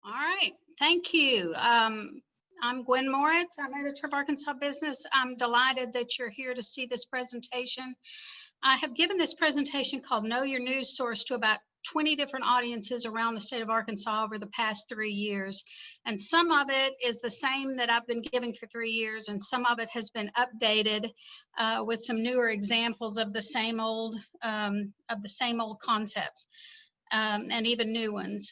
All right, thank you. I'm Gwen Moritz. I'm editor of Arkansas Business. I'm delighted that you're here to see this presentation. I have given this presentation called Know Your News Source to about 20 different audiences around the state of Arkansas over the past 3 years. And some of it is the same that I've been giving for 3 years, and some of it has been updated with some newer examples of the same old concepts and even new ones.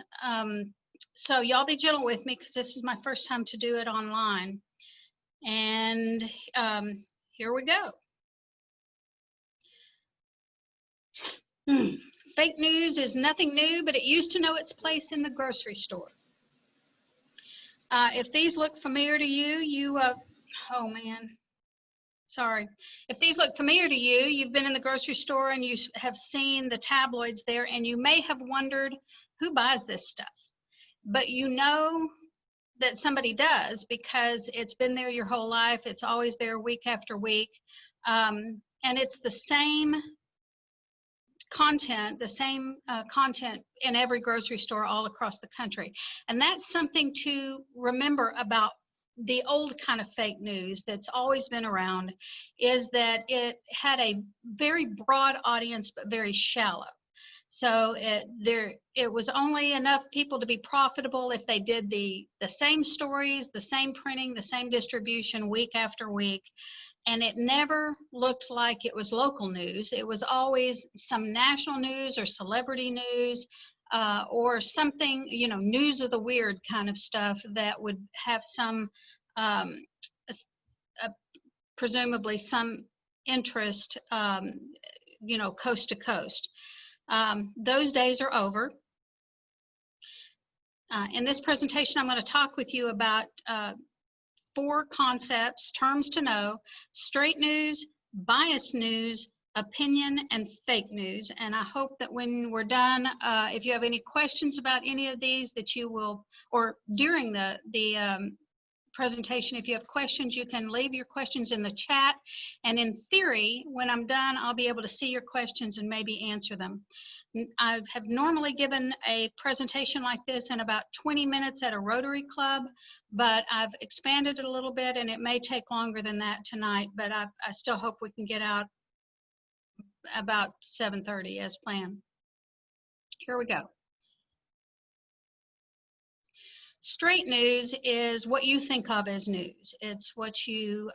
So y'all be gentle with me because this is my first time to do it online. And here we go. Fake news is nothing new, but it used to know its place in the grocery store. If these look familiar to you, oh man, sorry. If these look familiar to you, you've been in the grocery store and you have seen the tabloids there, and you may have wondered who buys this stuff. But you know that somebody does because it's been there your whole life. It's always there week after week. And it's the same content, content in every grocery store all across the country. And that's something to remember about the old kind of fake news that's always been around, is that it had a very broad audience but very shallow. So it was only enough people to be profitable if they did the same stories, the same printing, the same distribution week after week. And it never looked like it was local news. It was always some national news or celebrity news or something, news of the weird kind of stuff that would have some, presumably some interest, coast to coast. Those days are over. In this presentation, I'm going to talk with you about 4 concepts, terms to know: straight news, biased news, opinion, and fake news. And I hope that when we're done, if you have any questions about any of these, that you will, or during the presentation, if you have questions, you can leave your questions in the chat. And in theory, when I'm done, I'll be able to see your questions and maybe answer them. I have normally given a presentation like this in about 20 minutes at a Rotary Club, but I've expanded it a little bit, and it may take longer than that tonight, but I still hope we can get out about 7:30 as planned. Here we go. Straight news is what you think of as news. It's what you,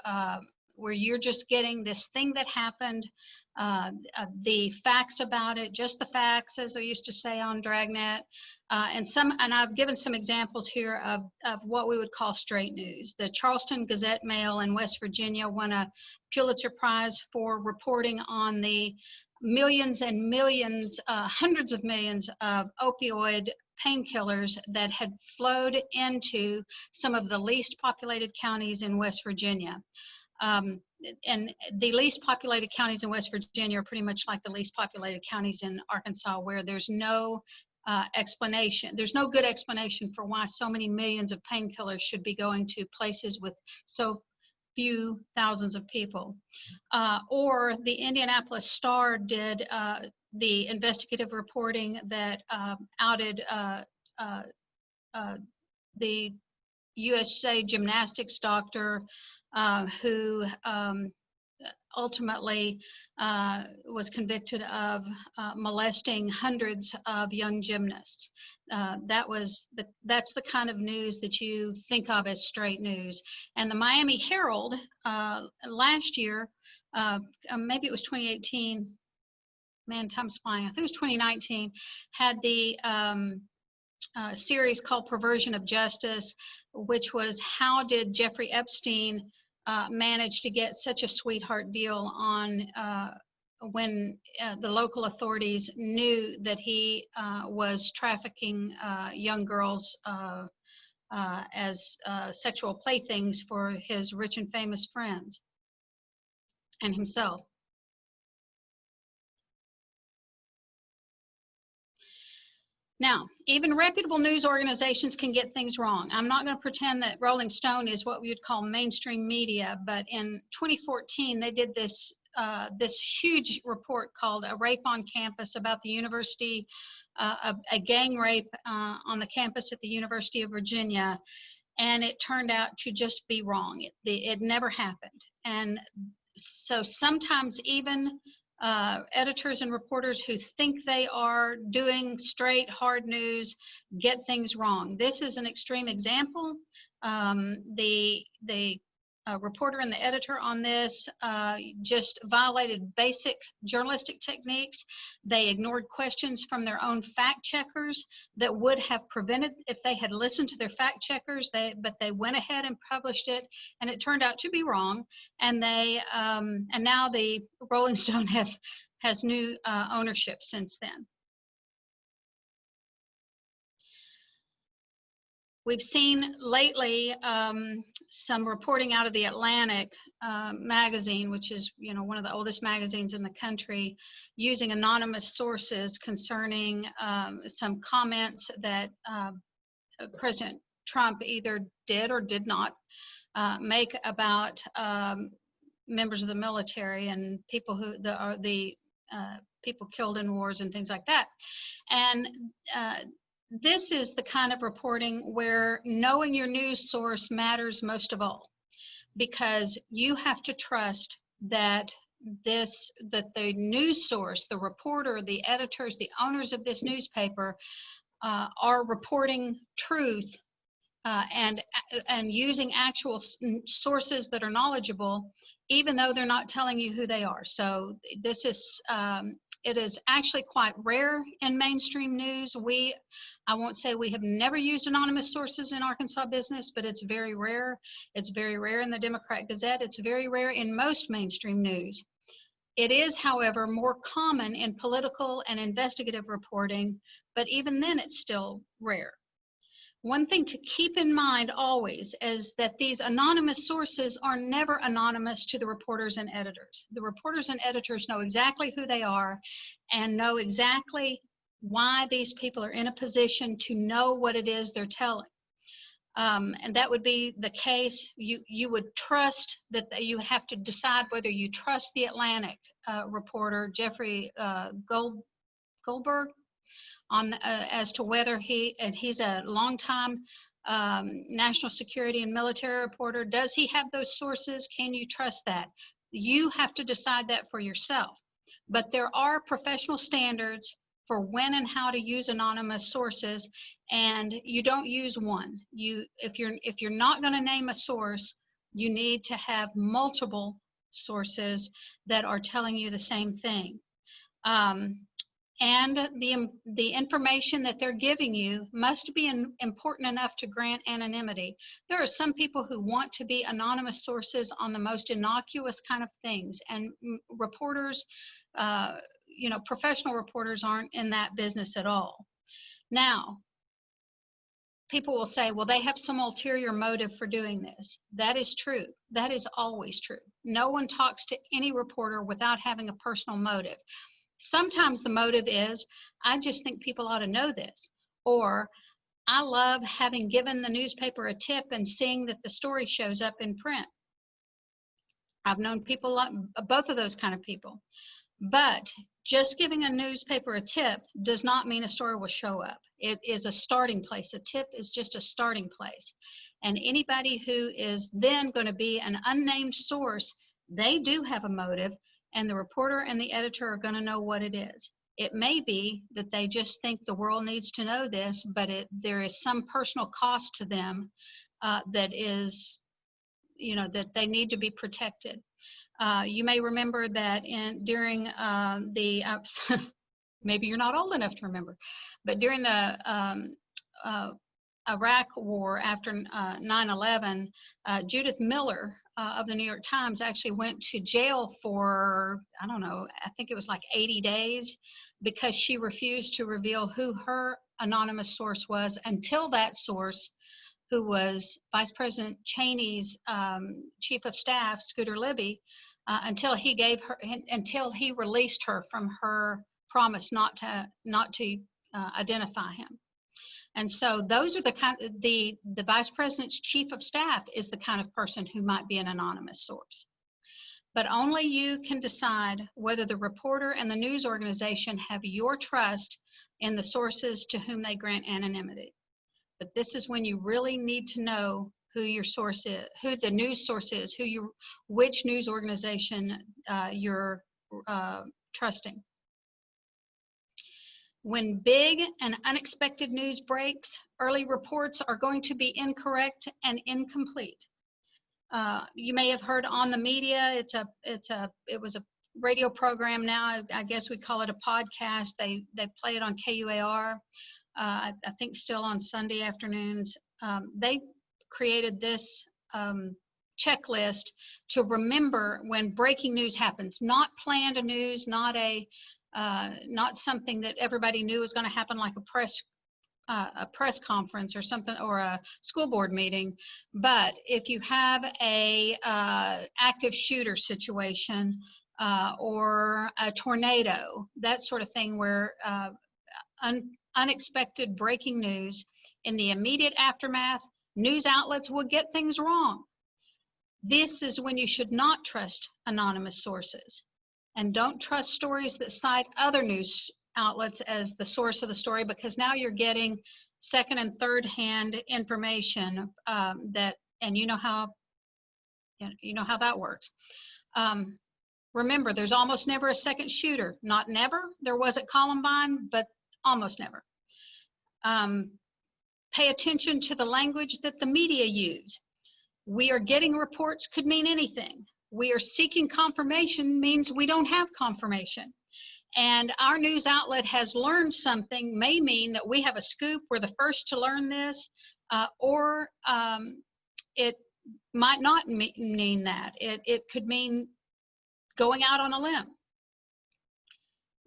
where you're just getting this thing that happened, the facts about it, just the facts, as I used to say on Dragnet. And I've given some examples here of what we would call straight news. The Charleston Gazette-Mail in West Virginia won a Pulitzer Prize for reporting on the millions and millions, hundreds of millions of opioid painkillers that had flowed into some of the least populated counties in West Virginia. And the least populated counties in West Virginia are pretty much like the least populated counties in Arkansas, where there's no explanation. There's no good explanation for why so many millions of painkillers should be going to places with so few thousands of people. Or the Indianapolis Star did the investigative reporting that outed the USA gymnastics doctor who ultimately was convicted of molesting hundreds of young gymnasts. That's the kind of news that you think of as straight news. And the Miami Herald last year, maybe it was 2018, man, time's flying, I think it was 2019, had the series called Perversion of Justice, which was how did Jeffrey Epstein manage to get such a sweetheart deal on when the local authorities knew that he was trafficking young girls as sexual playthings for his rich and famous friends and himself. Now, even reputable news organizations can get things wrong. I'm not going to pretend that Rolling Stone is what we would call mainstream media, but in 2014, they did this huge report called A Rape on Campus about the University a gang rape on the campus at the University of Virginia, and it turned out to just be wrong. It never happened. And so sometimes even editors and reporters who think they are doing straight, hard news get things wrong. This is an extreme example. The reporter and the editor on this just violated basic journalistic techniques. They ignored questions from their own fact checkers that would have prevented if they had listened to their fact checkers. But they went ahead and published it, and it turned out to be wrong. And and now the Rolling Stone has new ownership since then. We've seen lately some reporting out of the Atlantic magazine, which is one of the oldest magazines in the country, using anonymous sources concerning some comments that President Trump either did or did not make about members of the military and people who are the people killed in wars and things like that. And this is the kind of reporting where knowing your news source matters most of all, because you have to trust that the news source, the reporter, the editors, the owners of this newspaper are reporting truth and using actual sources that are knowledgeable, even though they're not telling you who they are. So this is it is actually quite rare in mainstream news. I won't say we have never used anonymous sources in Arkansas business, but it's very rare. It's very rare in the Democrat Gazette. It's very rare in most mainstream news. It is, however, more common in political and investigative reporting, but even then it's still rare. One thing to keep in mind always is that these anonymous sources are never anonymous to the reporters and editors. The reporters and editors know exactly who they are and know exactly why these people are in a position to know what it is they're telling. And that would be the case. You would trust that you have to decide whether you trust the Atlantic reporter, Jeffrey Goldberg, on as to whether he's a longtime national security and military reporter. Does he have those sources? Can you trust that? You have to decide that for yourself. But there are professional standards for when and how to use anonymous sources, and you don't use one. If you're not going to name a source, you need to have multiple sources that are telling you the same thing. And the information that they're giving you must be important enough to grant anonymity. There are some people who want to be anonymous sources on the most innocuous kind of things, and reporters, professional reporters aren't in that business at all. Now, people will say, well, they have some ulterior motive for doing this. That is true. That is always true. No one talks to any reporter without having a personal motive. Sometimes the motive is, I just think people ought to know this, or I love having given the newspaper a tip and seeing that the story shows up in print. I've known people, both of those kind of people. But just giving a newspaper a tip does not mean a story will show up. It is a starting place. A tip is just a starting place. And anybody who is then going to be an unnamed source, they do have a motive, and the reporter and the editor are going to know what it is. It may be that they just think the world needs to know this, but there is some personal cost to them that is, that they need to be protected. You may remember that during maybe you're not old enough to remember, but during the Iraq War after 9/11, Judith Miller of the New York Times actually went to jail for, I don't know, I think it was like 80 days because she refused to reveal who her anonymous source was until that source, who was Vice President Cheney's chief of staff, Scooter Libby, until he released her from her promise not to identify him. And so those are the vice president's chief of staff is the kind of person who might be an anonymous source. But only you can decide whether the reporter and the news organization have your trust in the sources to whom they grant anonymity. But this is when you really need to know who your source is, who the news source is, which news organization you're trusting. When big and unexpected news breaks, early reports are going to be incorrect and incomplete. You may have heard on the media, it was a radio program now, I guess we call it a podcast. They play it on KUAR, I think still on Sunday afternoons. They created this checklist to remember when breaking news happens, not planned news, not something that everybody knew was going to happen, like a press conference or something, or a school board meeting. But if you have a active shooter situation or a tornado, that sort of thing, where unexpected breaking news, in the immediate aftermath, news outlets will get things wrong. This is when you should not trust anonymous sources, and don't trust stories that cite other news outlets as the source of the story, because now you're getting second and third hand information and you know how that works. Remember, there's almost never a second shooter. Not never. There was at Columbine, but almost never. Pay attention to the language that the media use. We are getting reports could mean anything. We are seeking confirmation means we don't have confirmation. And our news outlet has learned something may mean that we have a scoop, we're the first to learn this, or it might not mean that. It could mean going out on a limb.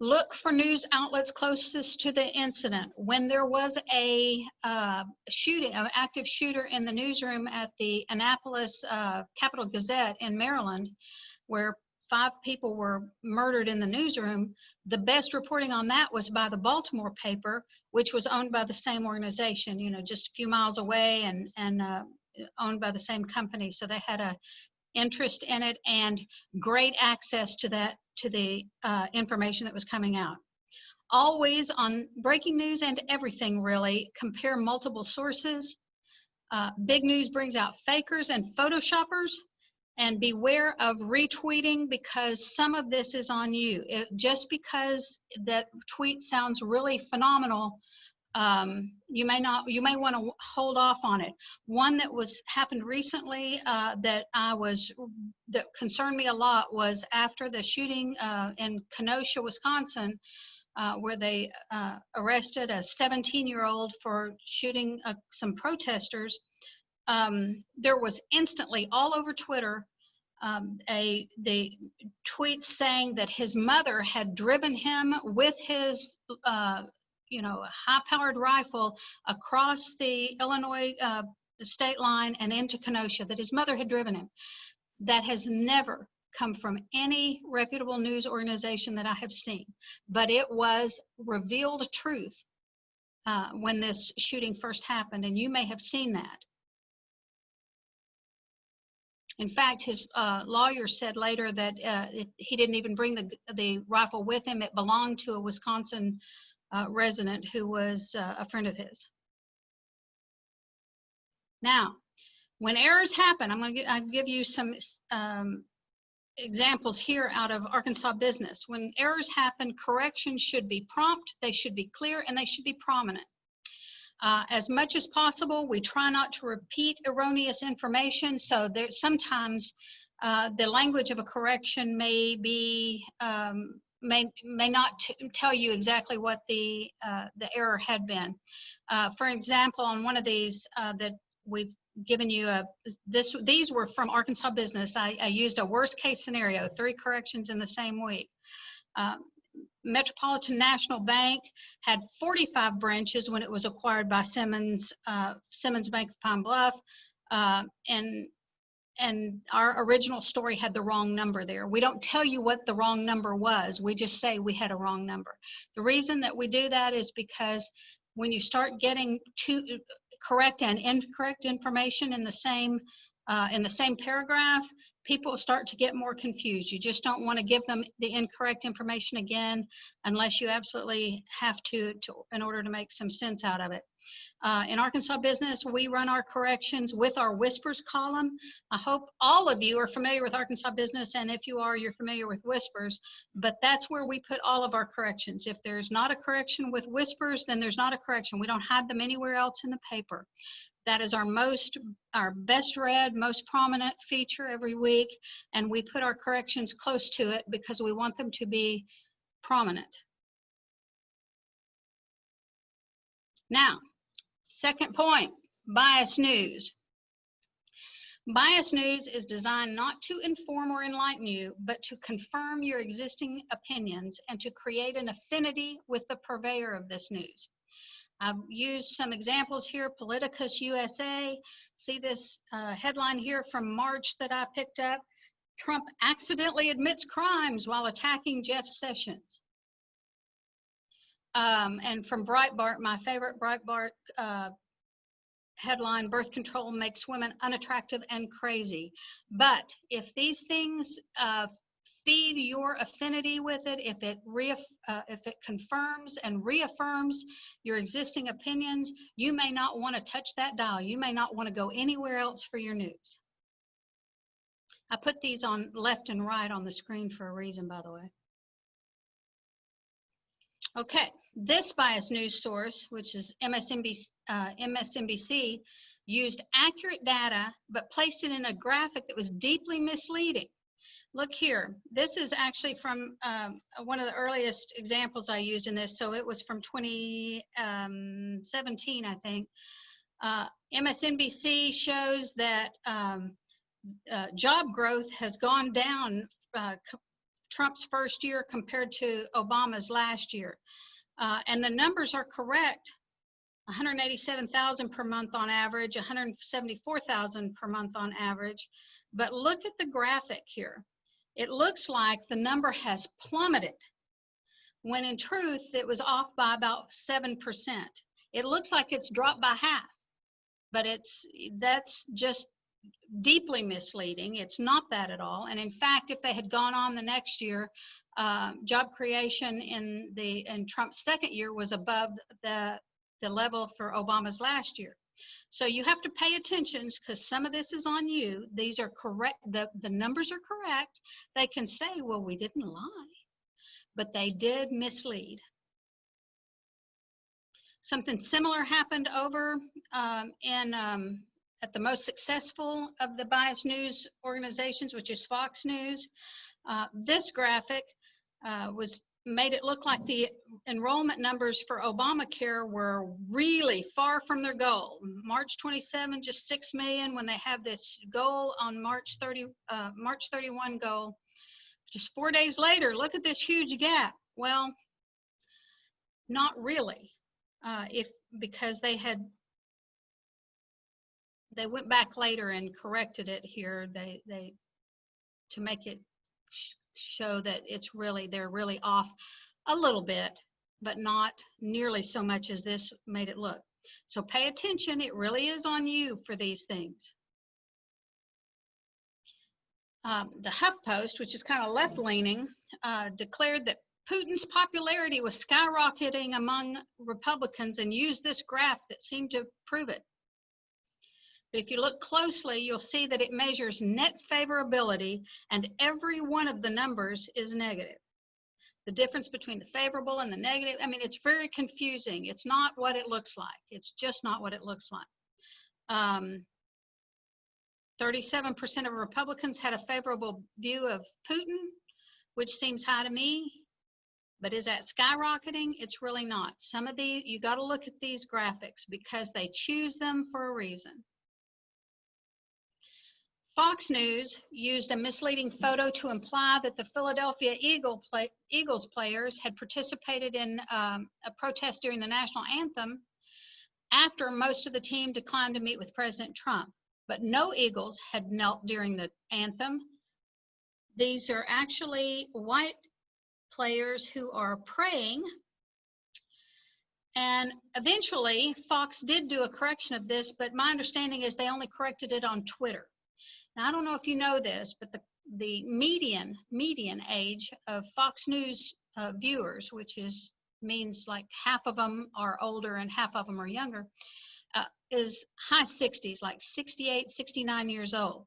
Look for news outlets closest to the incident. When there was a shooting, an active shooter in the newsroom at the Annapolis Capital Gazette in Maryland, where 5 people were murdered in the newsroom, the best reporting on that was by the Baltimore paper, which was owned by the same organization, just a few miles away, and owned by the same company. So they had a interest in it and great access to the information that was coming out. Always, on breaking news and everything really, compare multiple sources. Big news brings out fakers and photoshoppers, and beware of retweeting, because some of this is on you. Just because that tweet sounds really phenomenal, you may want to hold off on it. One that happened recently that concerned me a lot was after the shooting in Kenosha, Wisconsin, where they arrested a 17-year-old for shooting some protesters. There was instantly all over Twitter the tweets saying that his mother had driven him with his high-powered rifle across the Illinois state line and into Kenosha, that his mother had driven him. That has never come from any reputable news organization that I have seen, but it was revealed truth when this shooting first happened, and you may have seen that. In fact, his lawyer said later that he didn't even bring the rifle with him. It belonged to a Wisconsin resident who was a friend of his. Now, when errors happen, I'm going to give you some examples here out of Arkansas business. When errors happen, corrections should be prompt, they should be clear, and they should be prominent. As much as possible, we try not to repeat erroneous information, so sometimes the language of a correction may be may not tell you exactly what the error had been. For example, on one of these that we've given you, these were from Arkansas business. I used a worst case scenario, 3 corrections in the same week. Metropolitan National Bank had 45 branches when it was acquired by Simmons Bank of Pine Bluff, and our original story had the wrong number there. We don't tell you what the wrong number was. We just say we had a wrong number. The reason that we do that is because when you start getting correct and incorrect information in the same in the same paragraph, people start to get more confused. You just don't want to give them the incorrect information again unless you absolutely have to in order to make some sense out of it. In Arkansas Business, we run our corrections with our Whispers column. I hope all of you are familiar with Arkansas Business, and if you are, you're familiar with Whispers, but that's where we put all of our corrections. If there's not a correction with Whispers, then there's not a correction. We don't hide them anywhere else in the paper. That is our best read, most prominent feature every week, and we put our corrections close to it because we want them to be prominent. Now, second point, bias news. Bias news is designed not to inform or enlighten you, but to confirm your existing opinions and to create an affinity with the purveyor of this news. I've used some examples here, Politicus USA. See this headline here from March that I picked up. Trump accidentally admits crimes while attacking Jeff Sessions. And from Breitbart, my favorite Breitbart headline, birth control makes women unattractive and crazy. But if these things feed your affinity with it, if it confirms and reaffirms your existing opinions, you may not want to touch that dial. You may not want to go anywhere else for your news. I put these on left and right on the screen for a reason, by the way. Okay, this biased news source, which is MSNBC, used accurate data, but placed it in a graphic that was deeply misleading. Look here, this is actually from one of the earliest examples I used in this, so it was from 2017, I think. MSNBC shows that job growth has gone down Trump's first year compared to Obama's last year. And the numbers are correct. 187,000 per month on average, 174,000 per month on average. But look at the graphic here. It looks like the number has plummeted, when in truth, it was off by about 7%. It looks like it's dropped by half, but that's just deeply misleading. It's not that at all. And in fact, if they had gone on the next year, job creation in Trump's second year was above the level for Obama's last year. So you have to pay attention because some of this is on you. These are correct. The numbers are correct. They can say, well, we didn't lie, but they did mislead. Something similar happened over at the most successful of the biased news organizations, which is Fox News. This graphic made it look like the enrollment numbers for Obamacare were really far from their goal. March 27, just 6 million, when they have this goal on March 31 goal. Just 4 days later, look at this huge gap. Well, not really, because they went back later and corrected it here. They to make it show that they're really off a little bit, but not nearly so much as this made it look. So pay attention. It really is on you for these things. The HuffPost, which is kind of left-leaning, declared that Putin's popularity was skyrocketing among Republicans and used this graph that seemed to prove it. But if you look closely, you'll see that it measures net favorability, and every one of the numbers is negative. The difference between the favorable and the negative, I mean, it's very confusing. It's not what it looks like. It's just not what it looks like. 37% of Republicans had a favorable view of Putin, which seems high to me. But is that skyrocketing? It's really not. Some of these, you got to look at these graphics because they choose them for a reason. Fox News used a misleading photo to imply that the Philadelphia Eagles players had participated in a protest during the national anthem after most of the team declined to meet with President Trump. But no Eagles had knelt during the anthem. These are actually white players who are praying. And eventually, Fox did do a correction of this, but my understanding is they only corrected it on Twitter. Now, I don't know if you know this, but the median age of Fox News viewers, which means like half of them are older and half of them are younger, is high 60s, like 68, 69 years old.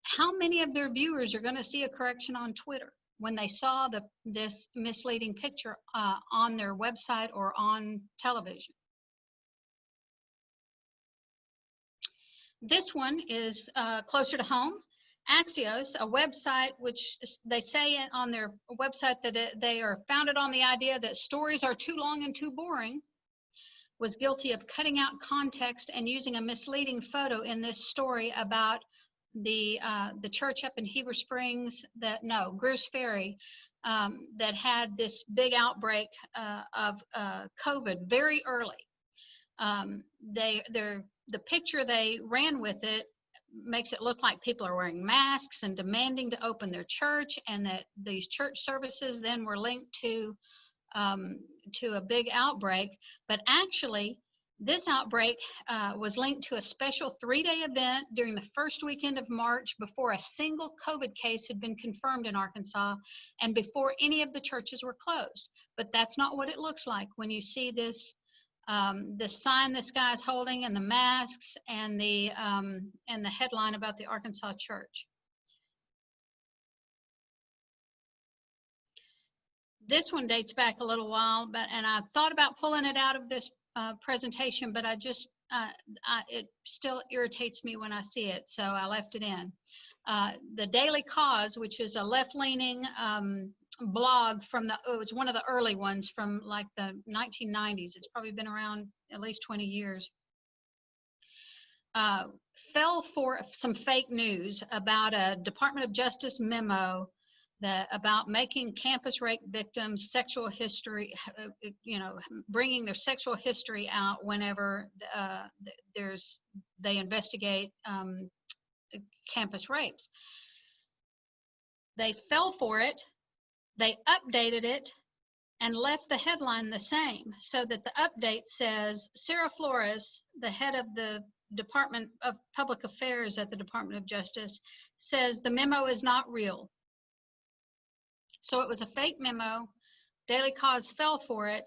How many of their viewers are going to see a correction on Twitter when they saw this misleading picture on their website or on television? This one is closer to home. Axios, a website which they say on their website that they are founded on the idea that stories are too long and too boring, was guilty of cutting out context and using a misleading photo in this story about the church up in Heber Springs, Greers Ferry, that had this big outbreak of COVID very early. The picture they ran with it makes it look like people are wearing masks and demanding to open their church, and that these church services then were linked to a big outbreak. But actually, this outbreak was linked to a special 3-day event during the first weekend of March, before a single COVID case had been confirmed in Arkansas and before any of the churches were closed. But that's not what it looks like when you see this sign this guy's holding, and the masks, and the headline about the Arkansas church. This one dates back a little while, and I thought about pulling it out of this presentation, but it still irritates me when I see it, so I left it in. The Daily Cause, which is a left-leaning blog it was one of the early ones from like the 1990s. It's probably been around at least 20 years. Fell for some fake news about a Department of Justice memo about making campus rape victims sexual history, bringing their sexual history out whenever they investigate campus rapes. They fell for it. They updated it and left the headline the same, so that the update says, Sarah Flores, the head of the Department of Public Affairs at the Department of Justice, says the memo is not real. So it was a fake memo. Daily Cause fell for it,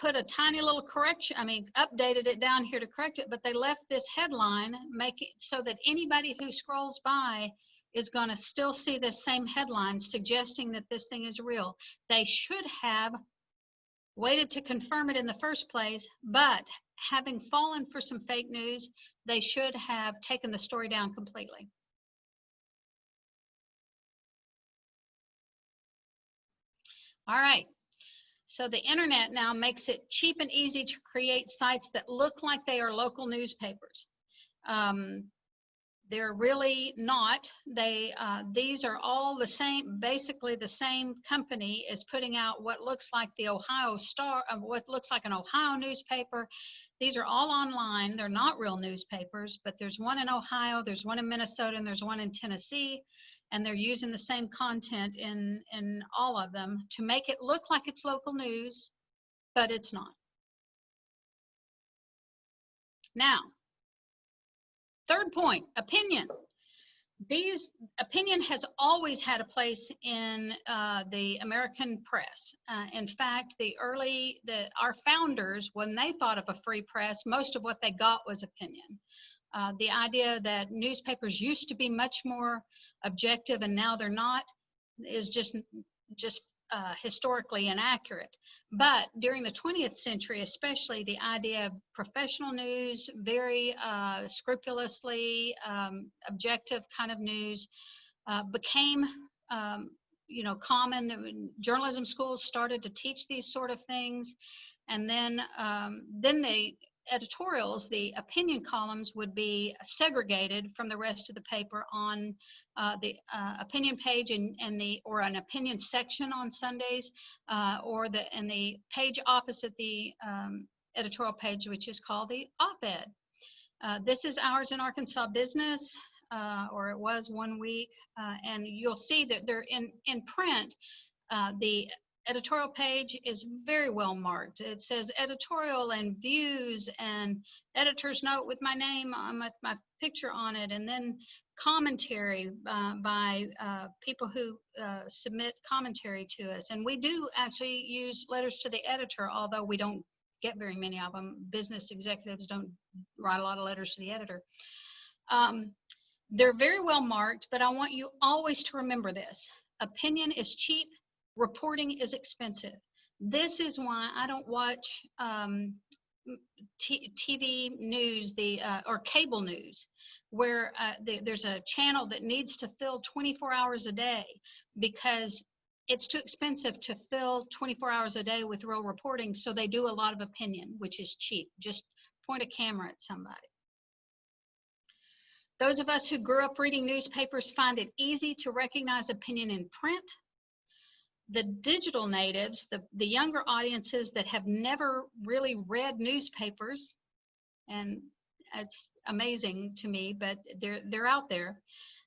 put a tiny little correction, updated it down here to correct it, but they left this headline, make it so that anybody who scrolls by is going to still see this same headline suggesting that this thing is real. They should have waited to confirm it in the first place, but having fallen for some fake news, they should have taken the story down completely. All right, so the internet now makes it cheap and easy to create sites that look like they are local newspapers. They're really not. These are all the same, basically the same company is putting out what looks like the Ohio Star, what looks like an Ohio newspaper. These are all online. They're not real newspapers, but there's one in Ohio, there's one in Minnesota, and there's one in Tennessee, and they're using the same content in all of them to make it look like it's local news, but it's not. Now, third point, opinion. Opinion has always had a place in the American press. In fact, our founders, when they thought of a free press, most of what they got was opinion. The idea that newspapers used to be much more objective and now they're not is just historically inaccurate. But during the 20th century, especially, the idea of professional news, very scrupulously objective kind of news, became common. Journalism schools started to teach these sort of things, and then the editorials, the opinion columns, would be segregated from the rest of the paper on the opinion page or an opinion section on Sundays, or in the page opposite the editorial page, which is called the op-ed. This is ours in Arkansas Business, or it was one week, and you'll see that they're in print. The editorial page is very well marked. It says editorial and views and editor's note with my name, with my picture on it, and then commentary by people who submit commentary to us. And we do actually use letters to the editor, although we don't get very many of them. Business executives don't write a lot of letters to the editor. They're very well marked, but I want you always to remember this. Opinion is cheap, reporting is expensive. This is why I don't watch TV news, or cable news, where there's a channel that needs to fill 24 hours a day, because it's too expensive to fill 24 hours a day with real reporting. So they do a lot of opinion, which is cheap. Just point a camera at somebody. Those of us who grew up reading newspapers find it easy to recognize opinion in print. The digital natives, the younger audiences that have never really read newspapers, and it's amazing to me, but they're out there,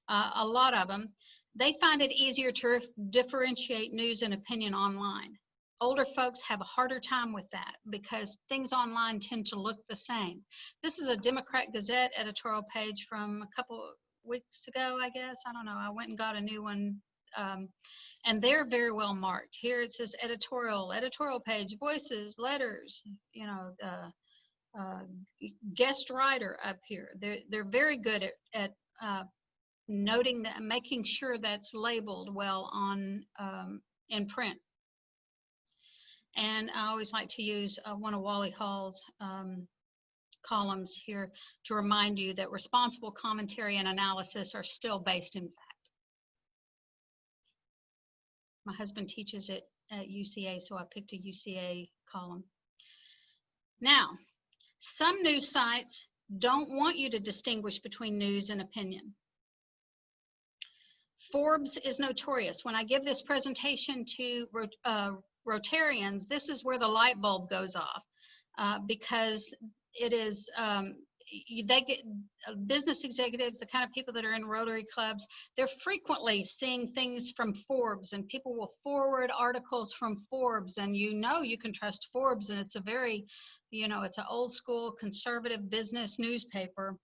a lot of them, they find it easier to differentiate news and opinion online. Older folks have a harder time with that because things online tend to look the same. This is a Democrat Gazette editorial page from a couple weeks ago, I guess. I don't know. I went and got a new one. And they're very well marked. Here it says editorial page, voices, letters, you know, guest writer up here. They're very good at noting that, making sure that's labeled well on in print. And I always like to use one of Wally Hall's columns here to remind you that responsible commentary and analysis are still based in fact. My husband teaches it at UCA, so I picked a UCA column. Now, some news sites don't want you to distinguish between news and opinion. Forbes is notorious. When I give this presentation to Rotarians, this is where the light bulb goes off, because it is, they get business executives, the kind of people that are in Rotary clubs, they're frequently seeing things from Forbes, and people will forward articles from Forbes, and you know you can trust Forbes, and it's a very, you know, it's an old school conservative business newspaper.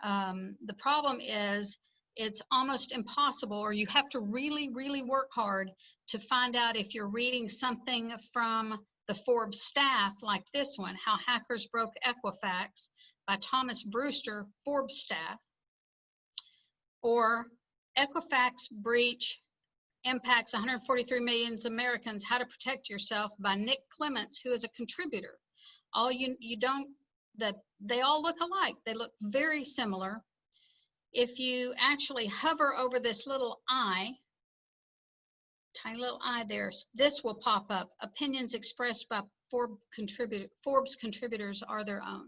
The problem is it's almost impossible, or you have to really, really work hard to find out if you're reading something from the Forbes staff, like this one, How Hackers Broke Equifax by Thomas Brewster, Forbes staff, or Equifax Breach Impacts 143 Million Americans, How to Protect Yourself by Nick Clements, who is a contributor. They all look alike. They look very similar. If you actually hover over this little eye, tiny little eye there, this will pop up. Opinions expressed by Forbes contributors are their own.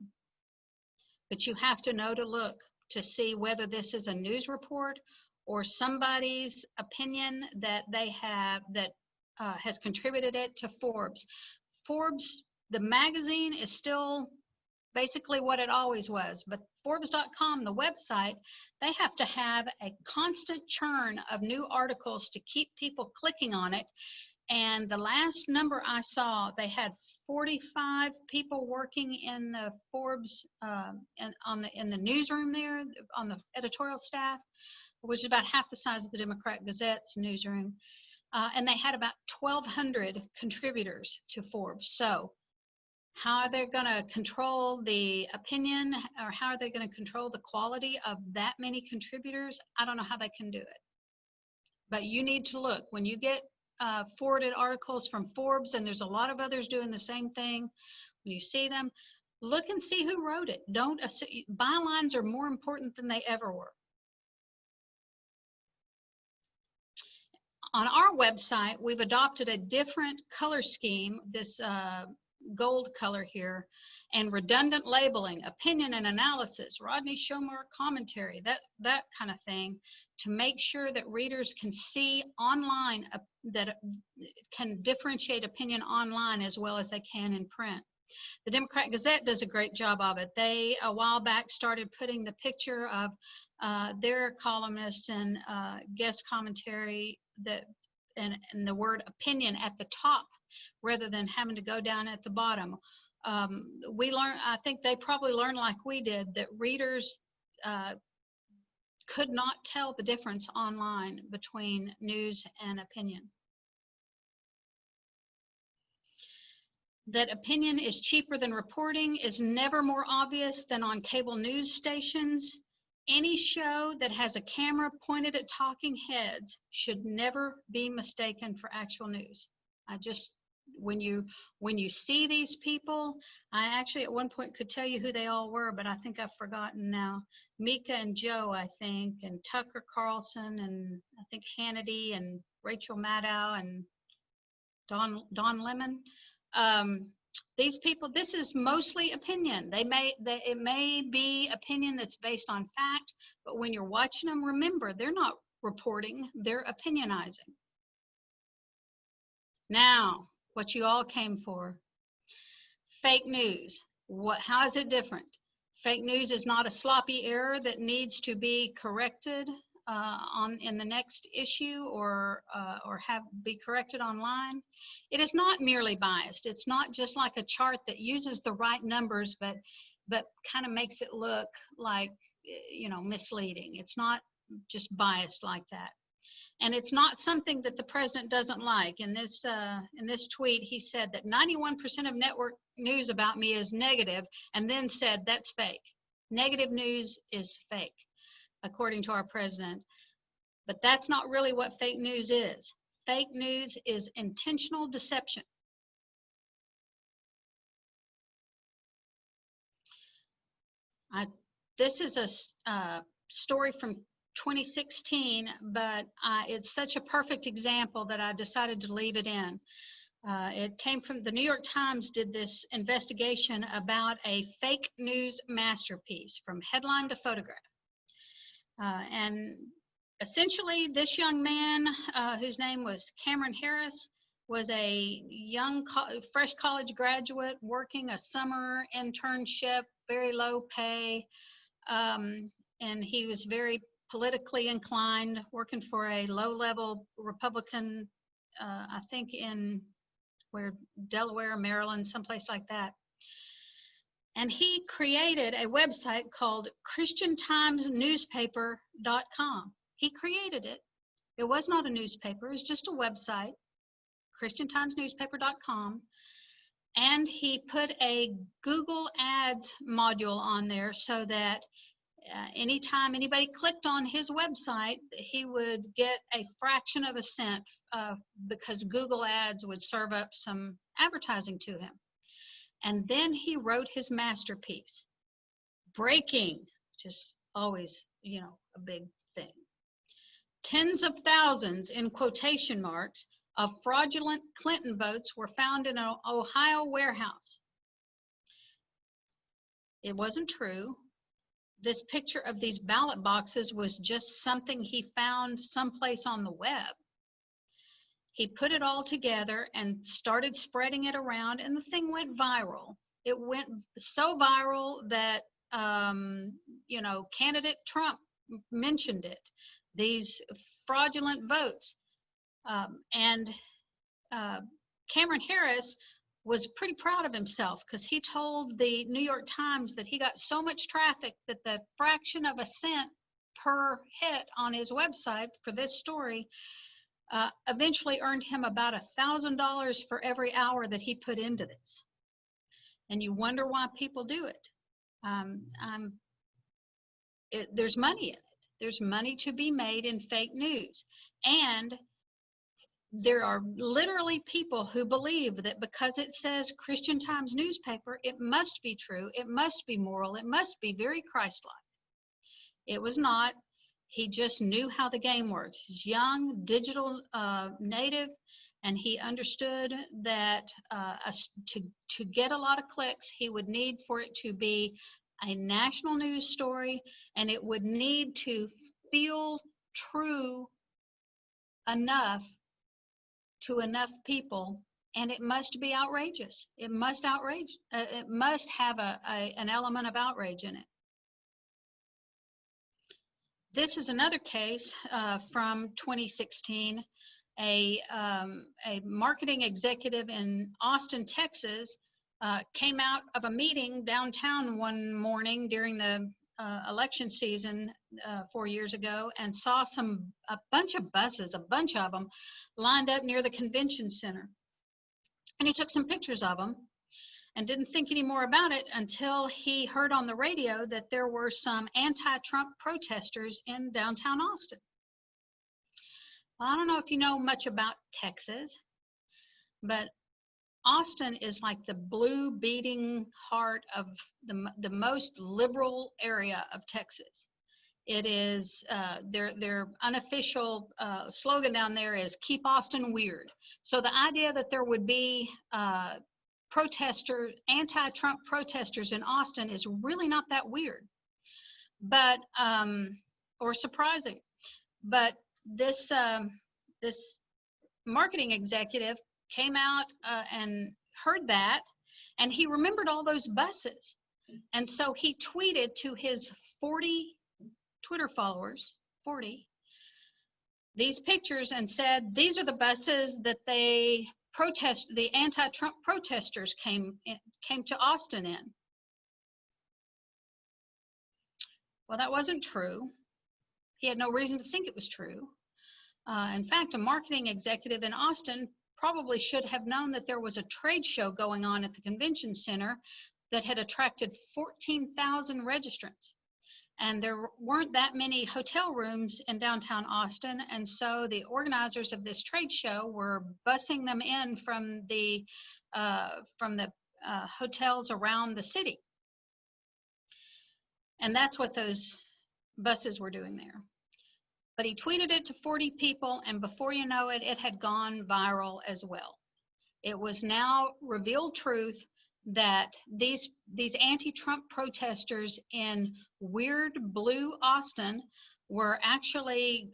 But you have to know to look to see whether this is a news report or somebody's opinion that they have that has contributed it to Forbes. Forbes, the magazine, is still basically what it always was, but Forbes.com, the website, they have to have a constant churn of new articles to keep people clicking on it. And the last number I saw, they had 45 people working in the Forbes in the newsroom there, on the editorial staff, which is about half the size of the Democrat Gazette's newsroom. And they had about 1,200 contributors to Forbes. So how are they going to control the opinion, or how are they going to control the quality of that many contributors? I don't know how they can do it. But you need to look. When you get forwarded articles from Forbes, and there's a lot of others doing the same thing, when you see them, look and see who wrote it. Don't assume. Bylines are more important than they ever were. On our website, we've adopted a different color scheme, this gold color here, and redundant labeling, opinion and analysis, Rodney Schomer commentary, that kind of thing, to make sure that readers can see online, that can differentiate opinion online as well as they can in print. The Democrat Gazette does a great job of it. They, a while back, started putting the picture of their columnist and guest commentary and the word opinion at the top, rather than having to go down at the bottom. I think they probably learned like we did, that readers could not tell the difference online between news and opinion. That opinion is cheaper than reporting is never more obvious than on cable news stations. Any show that has a camera pointed at talking heads should never be mistaken for actual news. When you see these people, I actually at one point could tell you who they all were, but I think I've forgotten now. Mika and Joe, I think, and Tucker Carlson, and I think Hannity and Rachel Maddow and Don Lemon. These people, this is mostly opinion. It may be opinion that's based on fact, but when you're watching them, remember, they're not reporting, they're opinionizing. Now, what you all came for. Fake news. How is it different? Fake news is not a sloppy error that needs to be corrected in the next issue or be corrected online. It is not merely biased. It's not just like a chart that uses the right numbers but kind of makes it look like, misleading. It's not just biased like that. And it's not something that the president doesn't like. In this tweet, he said that 91% of network news about me is negative, and then said that's fake. Negative news is fake, according to our president. But that's not really what fake news is. Fake news is intentional deception. This is a story from 2016, but it's such a perfect example that I decided to leave it in. It came from the New York Times did this investigation about a fake news masterpiece from headline to photograph. And essentially, this young man, whose name was Cameron Harris, was a young, fresh college graduate working a summer internship, very low pay, and he was very politically inclined, working for a low-level Republican, I think in Delaware, Maryland, someplace like that. And he created a website called ChristianTimesNewspaper.com. He created it. It was not a newspaper. It was just a website, ChristianTimesNewspaper.com. And he put a Google Ads module on there so that anytime anybody clicked on his website, he would get a fraction of a cent because Google Ads would serve up some advertising to him. And then he wrote his masterpiece, Breaking, which is always, a big thing. Tens of thousands, in quotation marks, of fraudulent Clinton votes were found in an Ohio warehouse. It wasn't true. This picture of these ballot boxes was just something he found someplace on the web. He put it all together and started spreading it around, and the thing went viral. It went so viral that, candidate Trump mentioned it, these fraudulent votes. And Cameron Harris was pretty proud of himself because he told the New York Times that he got so much traffic that the fraction of a cent per hit on his website for this story eventually earned him about $1,000 for every hour that he put into this. And you wonder why people do it. There's money in it. There's money to be made in fake news. And there are literally people who believe that because it says Christian Times newspaper, it must be true, it must be moral, it must be very Christ-like. It was not. He just knew how the game worked. He's young, digital native, and he understood that to get a lot of clicks, he would need for it to be a national news story, and it would need to feel true enough to enough people, and it must be outrageous. It must outrage. It must have an element of outrage in it. This is another case from 2016. A marketing executive in Austin, Texas, came out of a meeting downtown one morning during the election season 4 years ago and saw a bunch of buses, a bunch of them, lined up near the convention center. And he took some pictures of them and didn't think any more about it until he heard on the radio that there were some anti-Trump protesters in downtown Austin. Well, I don't know if you know much about Texas, but Austin is like the blue beating heart of the most liberal area of Texas. It is their unofficial slogan down there is "Keep Austin Weird." So the idea that there would be anti-Trump protesters in Austin is really not that weird, but or surprising. But this marketing executive came out and heard that, and he remembered all those buses. And so he tweeted to his 40 Twitter followers, 40, these pictures and said, these are the buses that the anti-Trump protesters came to Austin in. Well, that wasn't true. He had no reason to think it was true. In fact, a marketing executive in Austin probably should have known that there was a trade show going on at the convention center that had attracted 14,000 registrants. And there weren't that many hotel rooms in downtown Austin, and so the organizers of this trade show were busing them in from the hotels around the city. And that's what those buses were doing there. But he tweeted it to 40 people, and before you know it, it had gone viral as well. It was now revealed truth that these anti-Trump protesters in weird blue Austin were actually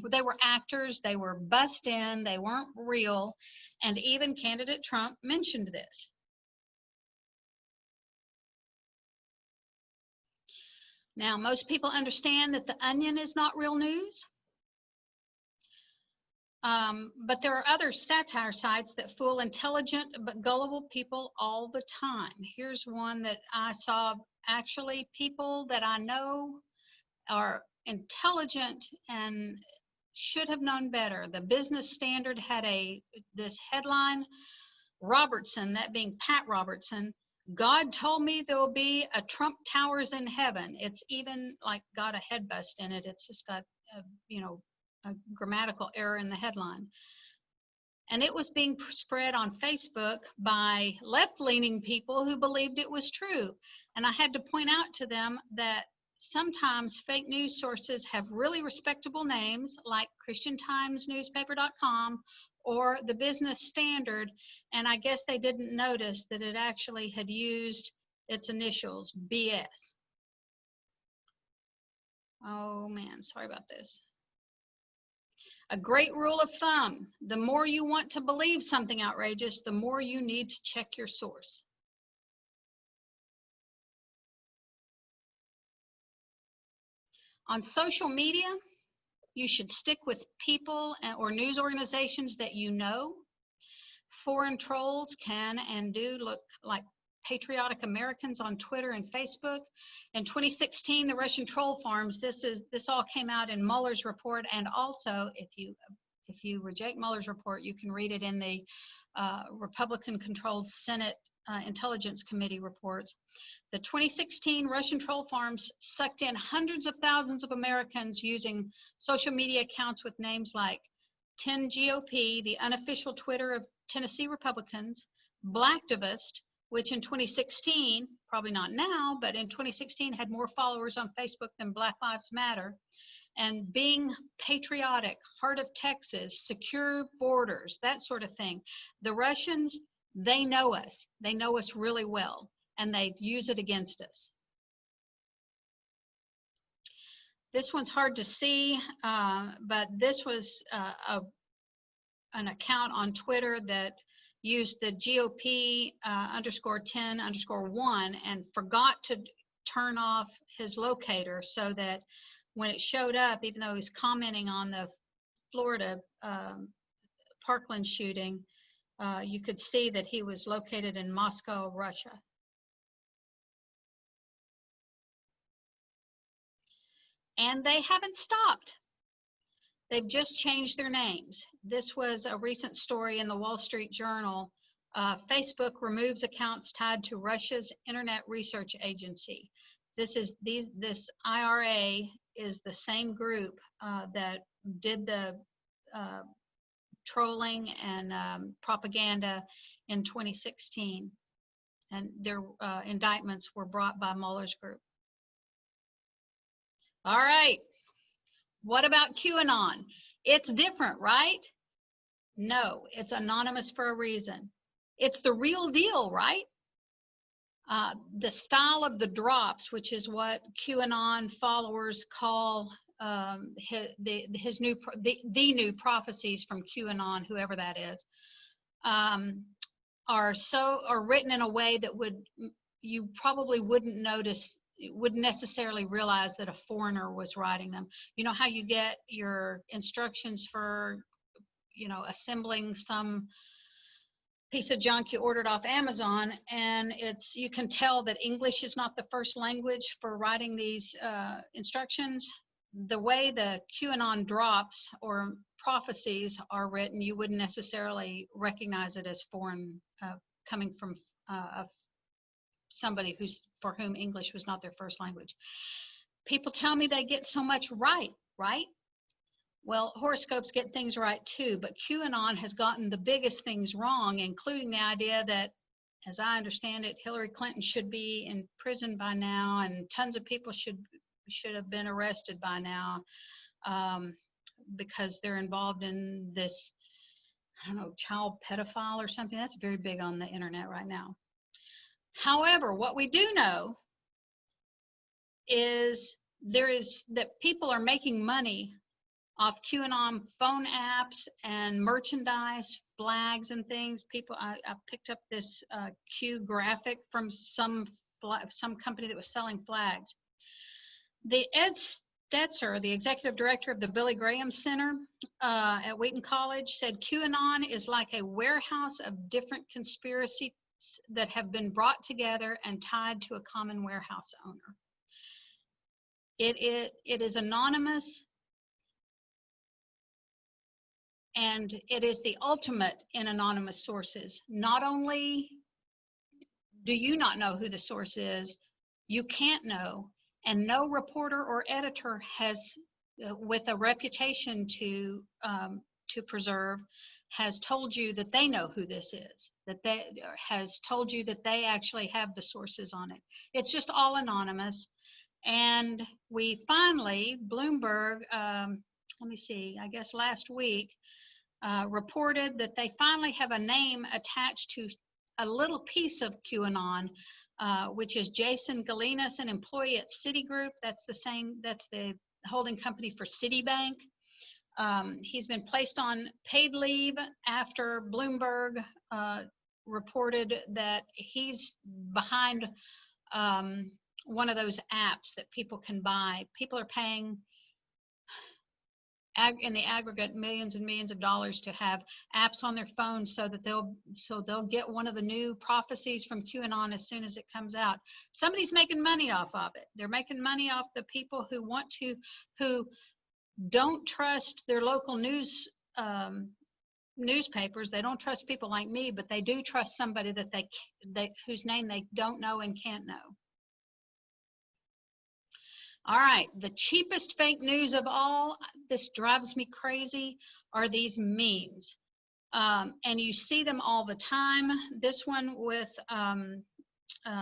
they were actors, they were bussed in, they weren't real, and even candidate Trump mentioned this. Now, most people understand that The Onion is not real news. But there are other satire sites that fool intelligent but gullible people all the time. Here's one that I saw. Actually, people that I know are intelligent and should have known better. The Business Standard had this headline, Robertson, that being Pat Robertson, God told me there will be a Trump Towers in heaven. It's even like got a head bust in it. It's just got a grammatical error in the headline. And it was being spread on Facebook by left-leaning people who believed it was true. And I had to point out to them that sometimes fake news sources have really respectable names like ChristianTimesNewspaper.com or the Business Standard, and I guess they didn't notice that it actually had used its initials, BS. Oh man, sorry about this. A great rule of thumb, the more you want to believe something outrageous, the more you need to check your source. On social media, you should stick with people or news organizations that you know. Foreign trolls can and do look like patriotic Americans on Twitter and Facebook. In 2016, the Russian troll farms, this all came out in Mueller's report, and also if you reject Mueller's report, you can read it in the Republican-controlled Senate Intelligence Committee reports. The 2016 Russian troll farms sucked in hundreds of thousands of Americans using social media accounts with names like 10 GOP, the unofficial Twitter of Tennessee Republicans, Blacktivist, which in 2016, probably not now, but in 2016 had more followers on Facebook than Black Lives Matter, and Being Patriotic, Heart of Texas, Secure Borders, that sort of thing. The Russians, they know us. They know us really well, and they use it against us. This one's hard to see, but this was an account on Twitter that used the GOP _10_1 and forgot to turn off his locator so that when it showed up, even though he's commenting on the Florida Parkland shooting, you could see that he was located in Moscow, Russia. And they haven't stopped. They've just changed their names. This was a recent story in the Wall Street Journal. Facebook removes accounts tied to Russia's Internet Research Agency. This IRA is the same group that did the trolling and propaganda in 2016, and their indictments were brought by Mueller's group. All right, what about QAnon? It's different, right? No, it's anonymous for a reason. It's the real deal, right? The style of the drops, which is what QAnon followers call the new prophecies from QAnon, whoever that is, are written in a way that you probably wouldn't notice, wouldn't necessarily realize that a foreigner was writing them. You know how you get your instructions for, assembling some piece of junk you ordered off Amazon, and you can tell that English is not the first language for writing these instructions. The way the QAnon drops or prophecies are written, you wouldn't necessarily recognize it as foreign, coming from somebody for whom English was not their first language. People tell me they get so much right? Well, horoscopes get things right too, but QAnon has gotten the biggest things wrong, including the idea that, as I understand it, Hillary Clinton should be in prison by now, and tons of people should have been arrested by now, because they're involved in this, I don't know, child pedophile or something. That's very big on the internet right now. However, what we do know is that people are making money off QAnon phone apps and merchandise, flags and things. I picked up this Q graphic from some company that was selling flags. Ed Stetzer, the executive director of the Billy Graham Center at Wheaton College, said QAnon is like a warehouse of different conspiracies that have been brought together and tied to a common warehouse owner. It is anonymous, and it is the ultimate in anonymous sources. Not only do you not know who the source is, you can't know, and no reporter or editor has, with a reputation to preserve, has told you that they know who this is, has told you that they actually have the sources on it. It's just all anonymous. And we finally, Bloomberg, let me see, I guess last week, reported that they finally have a name attached to a little piece of QAnon, which is Jason Galinas, an employee at Citigroup. That's the holding company for Citibank. He's been placed on paid leave after Bloomberg reported that he's behind one of those apps that people can buy. People are paying in the aggregate millions and millions of dollars to have apps on their phones so that they'll get one of the new prophecies from QAnon as soon as it comes out. Somebody's making money off of it. They're making money off the people who don't trust their local newspapers. They don't trust people like me, but they do trust somebody whose name they don't know and can't know. All right, the cheapest fake news of all, this drives me crazy, are these memes. And you see them all the time. This one with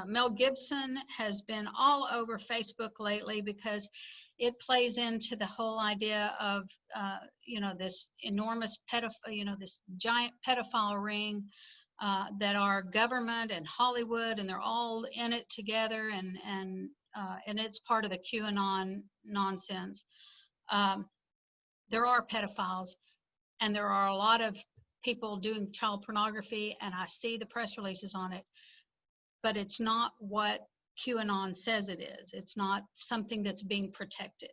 Mel Gibson has been all over Facebook lately because it plays into the whole idea of, this enormous this giant pedophile ring that are government and Hollywood, and they're all in it together, and it's part of the QAnon nonsense. There are pedophiles, and there are a lot of people doing child pornography, and I see the press releases on it, but it's not what QAnon says it is. It's not something that's being protected.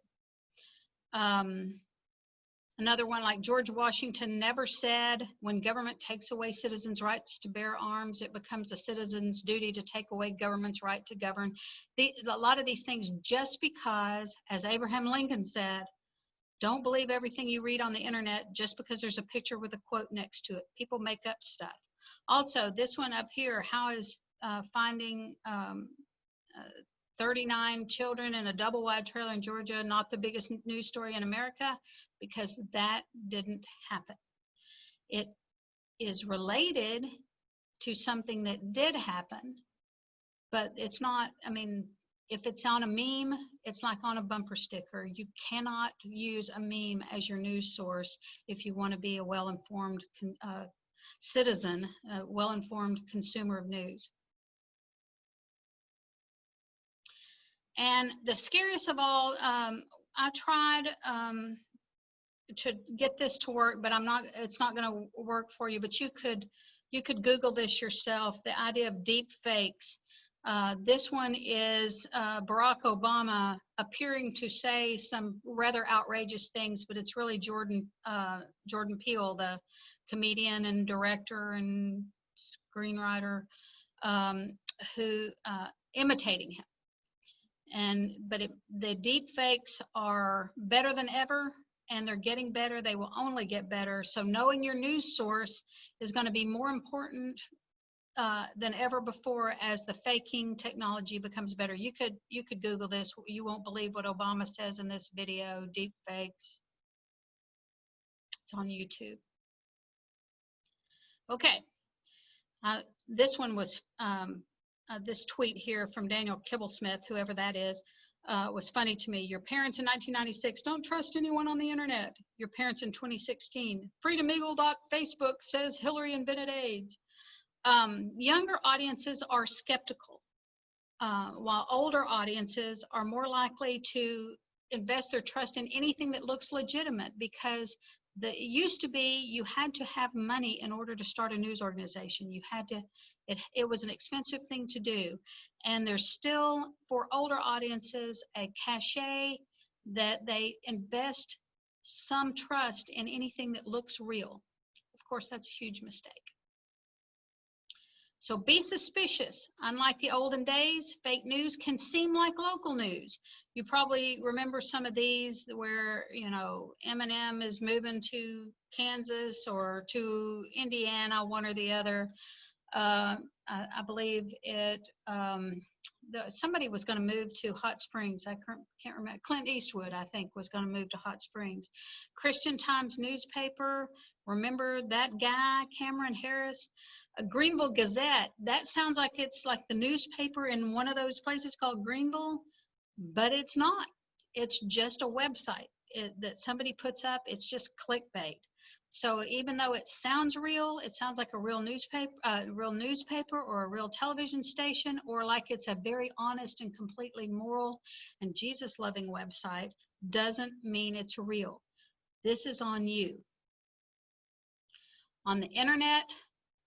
Another one, like George Washington never said, when government takes away citizens' rights to bear arms, it becomes a citizen's duty to take away government's right to govern. A lot of these things, just because, as Abraham Lincoln said, don't believe everything you read on the internet just because there's a picture with a quote next to it. People make up stuff. Also, this one up here, how is finding 39 children in a double wide trailer in Georgia not the biggest news story in America? Because that didn't happen. It is related to something that did happen, but it's not, I mean, if it's on a meme, it's like on a bumper sticker. You cannot use a meme as your news source if you want to be a well-informed citizen, a well-informed consumer of news. And the scariest of all, I tried to get this to work, but it's not going to work for you, but you could Google this yourself, the idea of deep fakes. This one is Barack Obama appearing to say some rather outrageous things, but it's really Jordan Peele, the comedian and director and screenwriter, who imitating him. But the deep fakes are better than ever, and they're getting better. They will only get better. So knowing your news source is going to be more important than ever before as the faking technology becomes better. You could Google this. You won't believe what Obama says in this video, deep fakes. It's on YouTube. Okay. This one was, this tweet here from Daniel Kibblesmith, whoever that is, was funny to me. Your parents in 1996, don't trust anyone on the internet. Your parents in 2016, freedomeagle.facebook says Hillary invented AIDS. Younger audiences are skeptical, while older audiences are more likely to invest their trust in anything that looks legitimate, because it used to be you had to have money in order to start a news organization. You had to, it was an expensive thing to do. And there's still, for older audiences, a cachet that they invest some trust in anything that looks real. Of course, that's a huge mistake. So be suspicious. Unlike the olden days, fake news can seem like local news. You probably remember some of these where, you know, Eminem is moving to Kansas or to Indiana, one or the other. I believe somebody was going to move to Hot Springs. I can't remember. Clint Eastwood, I think, was going to move to Hot Springs. Christian Times newspaper, remember that guy, Cameron Harris? A Greenville Gazette, that sounds like it's like the newspaper in one of those places called Greenville, but it's not. It's just a website that somebody puts up. It's just clickbait. So even though it sounds real, it sounds like a real newspaper or a real television station, or like it's a very honest and completely moral and Jesus-loving website, doesn't mean it's real. This is on you. On the internet,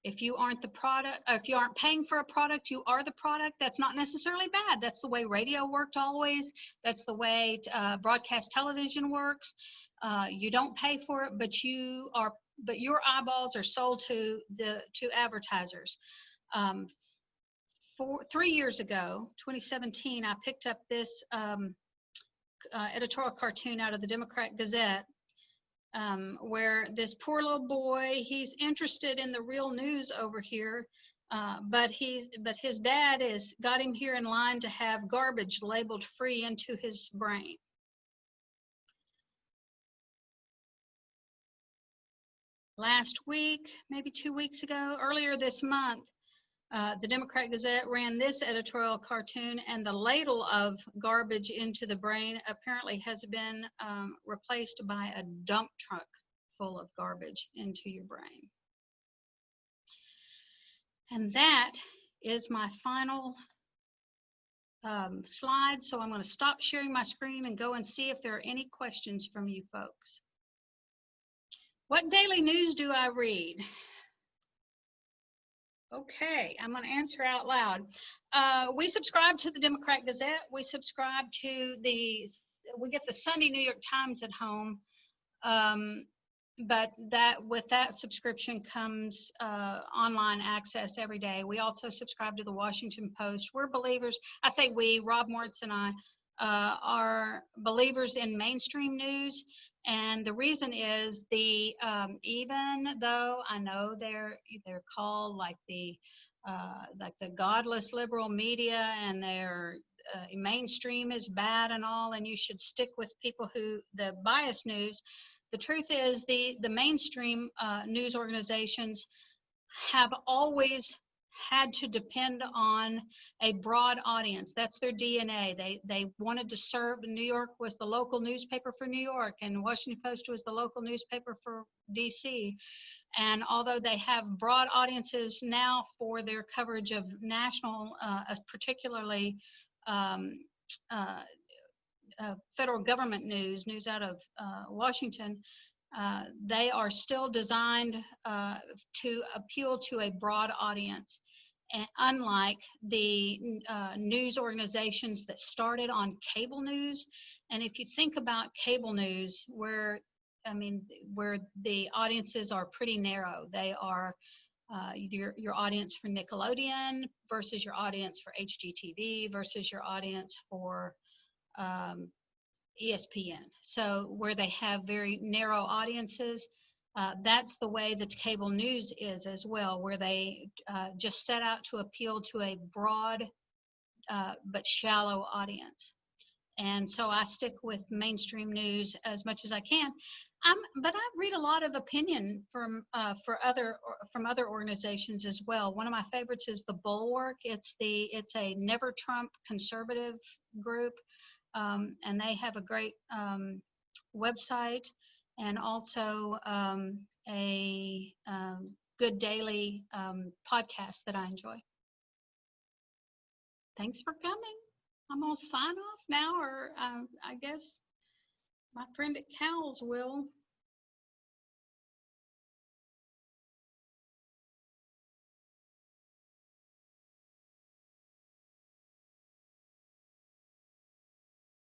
if you aren't the product, if you aren't paying for a product, you are the product. That's not necessarily bad. That's the way radio worked always. That's the way broadcast television works. You don't pay for it, but your eyeballs are sold to advertisers. 3 years ago, 2017, I picked up this editorial cartoon out of the Democrat Gazette, where this poor little boy, he's interested in the real news over here, but his dad got him here in line to have garbage labeled free into his brain. Last week, maybe 2 weeks ago, earlier this month, the Democrat Gazette ran this editorial cartoon, and the ladle of garbage into the brain apparently has been replaced by a dump truck full of garbage into your brain. And that is my final slide, so I'm going to stop sharing my screen and go and see if there are any questions from you folks. What daily news do I read? Okay, I'm going to answer out loud. We subscribe to the Democrat Gazette. We subscribe to we get the Sunday New York Times at home. But that with that subscription comes online access every day. We also subscribe to the Washington Post. We're believers. I say we, Rob Moritz and I, are believers in mainstream news. And the reason is even though I know they're called like the godless liberal media, and their mainstream is bad and all, and you should stick with people who the biased news. The truth is the mainstream news organizations have always had to depend on a broad audience. That's their DNA. They wanted to serve. New York was the local newspaper for New York, and Washington Post was the local newspaper for DC. And although they have broad audiences now for their coverage of national, particularly um, uh, federal government news out of Washington, they are still designed to appeal to a broad audience. And unlike the news organizations that started on cable news. And if you think about cable news, where the audiences are pretty narrow. They are your audience for Nickelodeon versus your audience for HGTV versus your audience for ESPN. So where they have very narrow audiences, that's the way that cable news is as well, where they just set out to appeal to a broad but shallow audience. And so I stick with mainstream news as much as I can. But I read a lot of opinion from other organizations as well. One of my favorites is the Bulwark. It's a Never Trump conservative group, and they have a great website, and also a good daily podcast that I enjoy. Thanks for coming. I'm going to sign off now, or I guess my friend at Cowles will.